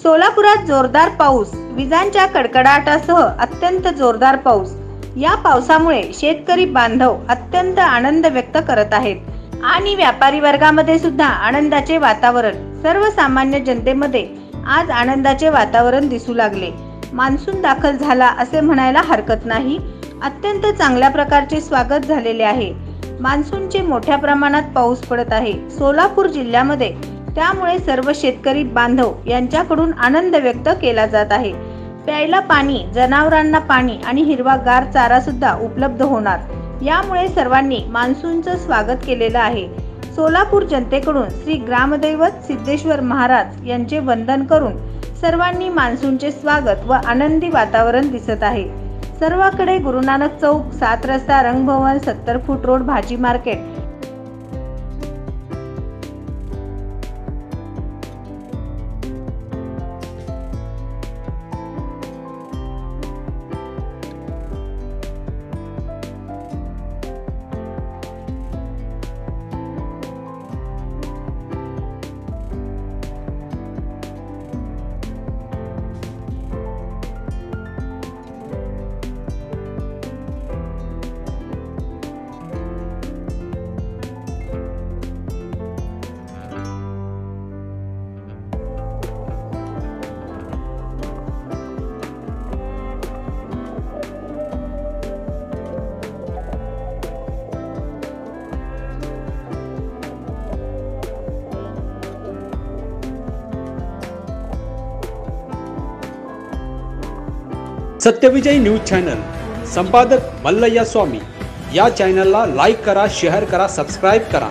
सोलापुरात जोरदार पाऊस, विजांच्या कडकडाटासह अत्यंत जोरदार पाऊस। या पावसामुळे शेतकरी बांधव अत्यंत आनंद व्यक्त करत आहेत आणि व्यापारी वर्गामध्ये सुद्धा आनंदाचे वातावरण। सर्वसामान्य जनतेमध्ये आज आनंदाचे वातावरण दिसू लागले। मान्सून दाखल झाला असे म्हणायला हरकत नाही। अत्यंत चांगल्या प्रकारचे स्वागत झालेले आहे। मान्सूनचे मोठ्या प्रमाणात पाऊस पडत आहे सोलापूर जिल्ह्यामध्ये, त्यामुळे सर्व शेतकरी बांधव यांच्याकडून आनंद व्यक्त केला जात आहे। प्यायला पाणी, जनावरांना पाणी आणि हिरवागार चारा सुद्धा उपलब्ध होणार, यामुळे सर्वांनी मान्सूनचं स्वागत केलेलं आहे। सोलापूर जनतेकडून श्री ग्रामदैवत सिद्धेश्वर महाराज यांचे वंदन करून सर्वांनी मान्सूनचे स्वागत व आनंदी वातावरण दिसत आहे। सर्वांकडे गुरुनानक चौक, 7 रस्ता, रंगभवन, 70 फूट रोड, भाजी मार्केट। सत्यविजय न्यूज चॅनल, संपादक मल्लय्या स्वामी। या चॅनलला लाईक करा, शेअर करा, सबस्क्राइब करा।